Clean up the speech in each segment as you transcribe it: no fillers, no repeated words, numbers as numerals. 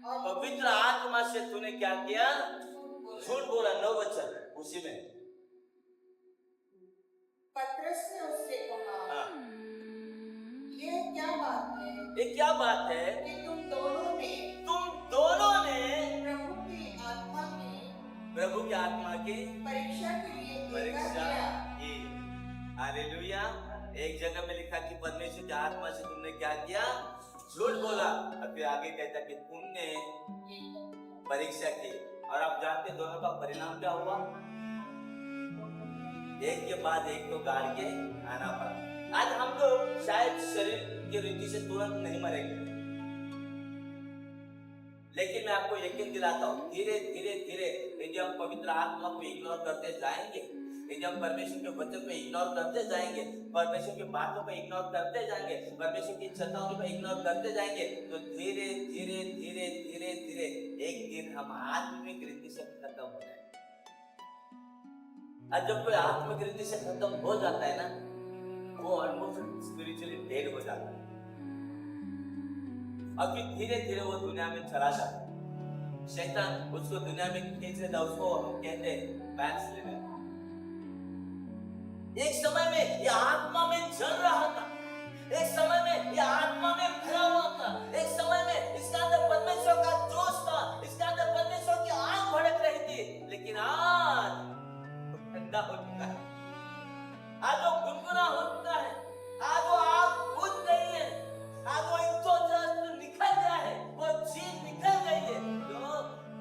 पवित्र आत्मा से तूने क्या किया? झूठ बोला। 9 वचन उसी में पतरस ने उससे कहा, हाँ, ये क्या बात है ये क्या बात है कि तुम दोनों ने प्रभु की आत्मा की परीक्षा के लिए परीक्षा की। हालेलुया। एक जगह में लिखा कि परमेश्वर की आत्मा से तुमने क्या किया? झूठ बोला। अभी आगे कहता कि तुमने परीक्षा की। और आप जानते दोनों का परिणाम क्या हुआ? एक के बाद एक को गाड़ के आना पड़ा। आज हम लोग शायद शरीर की रीति से तुरंत नहीं मरेंगे, लेकिन मैं आपको यकीन दिलाता हूँ धीरे धीरे धीरे यदि हम पवित्र आत्मा को इग्नोर करते जाएंगे, यदि हम परमेश्वर के वचन को इग्नोर करते जाएंगे, परमेश्वर की बातों को इग्नोर करते जाएंगे, परमेश्वर की चेतावनी को इग्नोर करते जाएंगे, तो धीरे धीरे धीरे धीरे धीरे एक दिन हम आत्मिक रीति से खत्म हो जाएंगे। और जब कोई आत्मिक रीति से खत्म हो जाता है ना, वो ऑलमोस्ट स्पिरिचुअली डेड हो जाता है। और फिर धीरे धीरे वो दुनिया में चला जाता है। शैतान उसको दुनिया में खींच लेता, उसको हम कहते हैं बैकस्लिडर। एक समय में ये आत्मा में जल रहा था, एक समय में ये आत्मा में भरा हुआ था, एक समय में इसके अंदर परमेश्वर का जोश था, इसके अंदर परमेश्वर की आग भड़क रही थी। लेकिन आज ठंडा हो चुका है, आज वो गुनगुना हो चुका है, आज वो आग बुझ गई है, आज वो इंतजार निकल गया है, वो चीज निकल गई है। क्यों?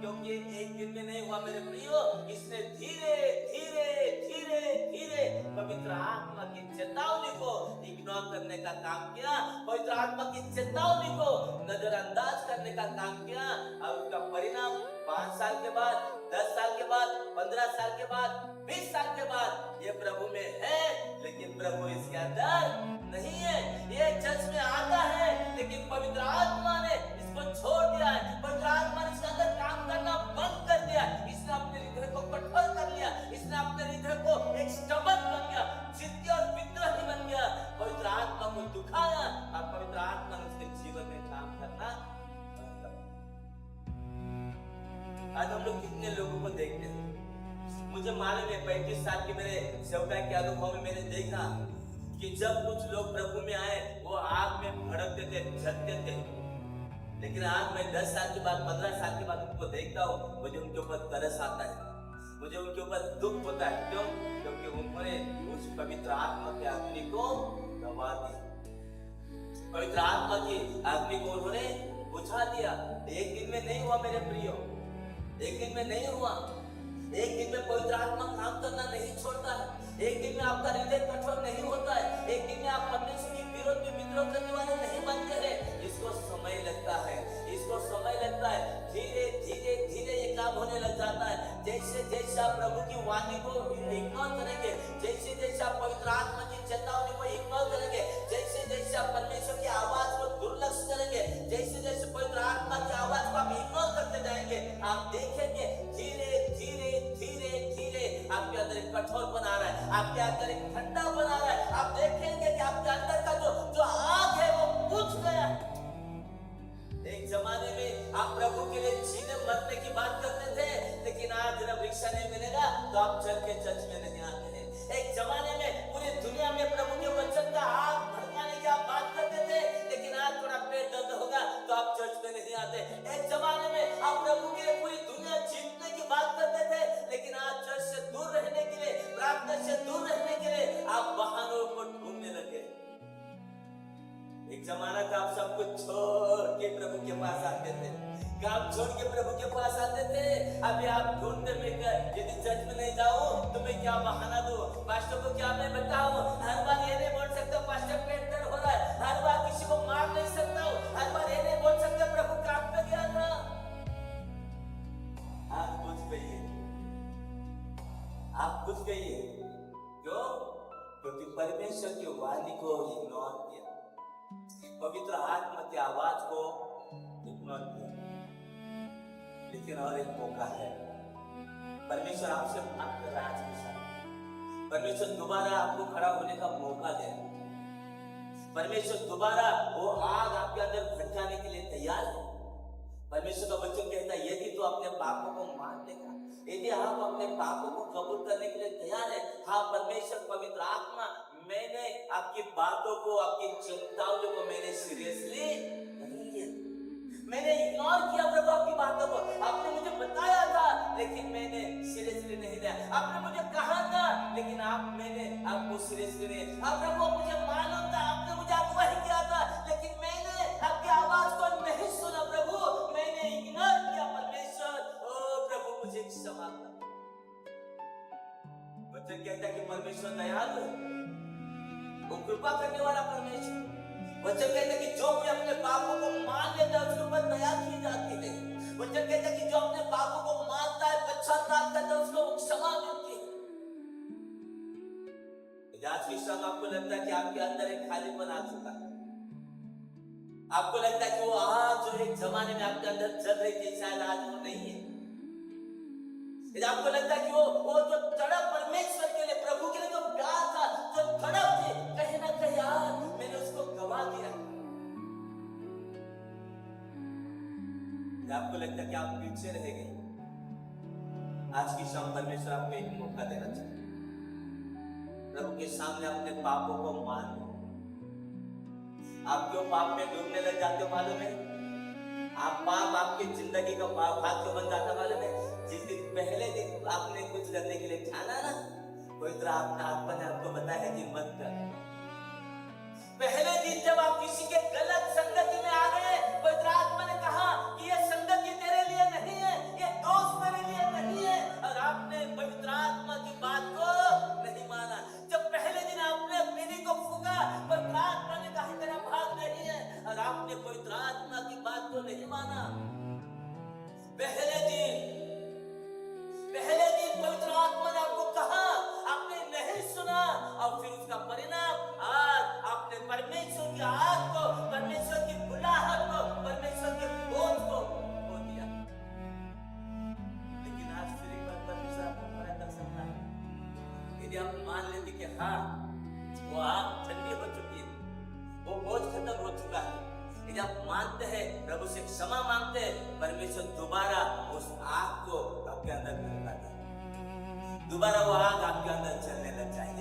क्योंकि एक दिन में नहीं हुआ मेरे प्रियो, इसने धीरे धीरे धीरे धीरे पवित्र आत्मा की चेतावनी को इग्नोर करने का काम किया, पवित्र आत्मा की चेतावनी को नजरअंदाज करने का काम किया। और उसका परिणाम 5 साल के बाद, 10 साल के बाद, 15 साल के बाद, 20 साल के बाद ये प्रभु में है, लेकिन प्रभु इसके अंदर नहीं है। ये चर्च में आता है, लेकिन पवित्र आत्मा ने इसको छोड़ दिया है, पवित्र आत्मा ने इसके अंदर काम करना बंद कर दिया। इसने अपने हृदय को कठोर कर लिया, इसने अपने हृदय को एक स्टबन बन गया, जिद्दी और विद्रोही बन गया, पवित्र आत्मा को दुखाया और पवित्र आत्मा ने उसके जीवन में काम करना बंद कर दिया। आज हम लोग कितने लोगों को देखते हैं, मुझे मालूम है 35 साल के मेरे सेवकाई के अनुभव में मैंने देखा कि जब कुछ लोग प्रभु में आए वो आग में भड़कते थे, जलते थे। लेकिन आज मैं 10 साल के बाद, 15 साल के बाद उनको देखता हूँ, मुझे उनके ऊपर तरस आता है, मुझे उनके ऊपर दुख होता है। क्यों? क्योंकि उन्होंने उस पवित्र आत्मा की अग्नि को दबा दिया, पवित्र आत्मा की अग्नि को उन्होंने बुझा दिया। एक दिन में नहीं हुआ मेरे प्रियो, एक दिन में नहीं हुआ। एक दिन में पवित्र आत्मा काम करना नहीं छोड़ता है, एक दिन में आपका हृदय कठोर नहीं होता है, एक दिन में आप परमेश्वर के विरोध में विद्रोह करने वाले नहीं बनते हैं। इसको समय लगता है, इसको समय लगता है। धीरे धीरे धीरे ये काम होने लग जाता है। जैसे जैसे आप प्रभु की वाणी को इग्नोर करेंगे, जैसे जैसे आप पवित्र आत्मा की चेतावनी को इग्नोर करेंगे, जैसे जैसे आप परमेश्वर की आवाज को दुर्लक्ष्य करेंगे, जैसे जैसे पवित्र आत्मा की आवाज को आप इग्नोर करते जाएंगे, आप देखेंगे धीरे धीरे धीरे धीरे आपके अंदर एक कठोर बना रहा है, आपके अंदर एक ठंडा बना रहा है। आप देखेंगे कि आपके अंदर का जो आग है वो बुझ गया है। एक जमाने में आप प्रभु के लिए जीने मरने की बात करते थे, लेकिन आज जब रिक्शा नहीं मिलेगा तो आप चल के चर्च में नहीं आते हैं। एक जमाने में पूरी दुनिया में प्रभु के वचन का आग भड़काने की आप बात करते थे, लेकिन आज थोड़ा पेट दर्द होगा तो आप चर्च में नहीं आते। एक जमाने में आप प्रभु के लिए पूरी दुनिया जीतने की बात करते थे, लेकिन आज चर्च से दूर रहने के लिए, प्रार्थना से दूर रहने के लिए आप बहानों को ढूंढने लगे। एक जमाना था आप सब कुछ छोड़ के प्रभु के पास आते थे, काम छोड़ के प्रभु के पास आते थे। अभी आप ढूंढते में यदि चर्च में नहीं जाओ तो मैं क्या बहाना दूं, पास्टर को क्या मैं बताऊं, हर बार ये नहीं बोल सकता पास्टर पेट दर्द हो रहा है, हर बार किसी को मार नहीं सकता हूं, हर बार ये नहीं बोल सकता प्रभु काम पे गया था। आप बुझ गई है, आप बुझ गई है। क्यों? क्योंकि परमेश्वर की वाणी को इग्नोर किया, पवित्र आत्मा की आवाज को इग्नोर किया। लेकिन और एक मौका है, परमेश्वर आपसे बात कर रहा है आज के साथ। परमेश्वर दोबारा आपको खड़ा होने का मौका दे रहा है। परमेश्वर दोबारा वो आग आपके अंदर भड़काने के लिए तैयार है। परमेश्वर का पापों को मान लेगा, यदि आप अपने पापों को कबूल करने के लिए तैयार है, हाँ परमेश्वर पवित्र आत्मा, मैंने आपकी बातों को, आपकी चिंताओं को मैंने सीरियसली नहीं लिया, मैंने इग्नोर किया प्रभु आपकी बातों को, आपने मुझे बताया था लेकिन मैंने सीरियसली नहीं लिया, आपने मुझे कहा था लेकिन मैंने आपको सीरियसली नहीं, आप प्रभु मुझे मालूम था, आपने मुझे अगुवाई किया था लेकिन मैंने आपकी आवाज को नहीं सुना प्रभु, मैंने इग्नोर किया परमेश्वर, ओ प्रभु मुझे क्षमा कर। वचन कहता है कि परमेश्वर दयालु, वो कृपा करने वाला परमेश्वर, वचन कहता है कि जो कोई अपने पापों को मान लेता है उसके ऊपर दया की जाती है, वचन कहता है कि जो अपने पापों को मानता है, पश्चाताप करता है, उसको क्षमा मिलती है। आज की शाम आपको लगता है कि आपके अंदर एक खालीपन आ चुका है, आपको लगता है कि वो आज जो एक जमाने में आपके अंदर चल रही थी शायद आज वो नहीं है, आपको लगता है कि वो जो तड़प परमेश्वर के लिए, प्रभु के लिए जो प्यार था, जो तड़प थी, कहीं ना कहीं आज मैंने उसको गवा दिया, आपको लगता है कि आप पीछे रह गए। आज की शाम परमेश्वर आपको एक मौका देना चाहते, प्रभु के सामने अपने पापों को मान लो। आप क्यों पाप में डूबने लग जाते हो मालूम है? आप पाप आपकी जिंदगी का भाग क्यों बन जाता मालूम है? जिस दिन पहले दिन आपने कुछ करने के लिए ठाना ना, पवित्र आत्मा ने आपको बताया कि मत कर। पहले दिन जब आप किसी के गलत संगति में आ गए, पवित्र आत्मा ने कहा कि ये संगति तेरे लिए नहीं है, ये दोस्त तेरे लिए नहीं है, और आपने पवित्र आत्मा की बात को नहीं माना। जब पहले दिन आपने बीड़ी को फूका, पवित्र आत्मा ने कहा तेरा भाग नहीं है, और आपने पवित्र आत्मा की बात को नहीं माना। पहले दिन पवित्र आत्मा ने आपको कहा, आपने नहीं सुना, और फिर उसका परिणाम आज आपने परमेश्वर की आग को, परमेश्वर की बुलाहट को, परमेश्वर के बोझ को खो दिया। लेकिन आज फिर एक बार परमेश्वर आपको मना कर सकता है, यदि आप मान लेते कि हाँ वो आग ठंडी हो चुकी है, वो बोझ खत्म हो चुका है, यदि आप मानते हैं, प्रभु से क्षमा मांगते हैं, परमेश्वर दोबारा उस आग को आपके अंदर भड़का देगा, दोबारा वो आग आपके अंदर चलने लग जाएगी।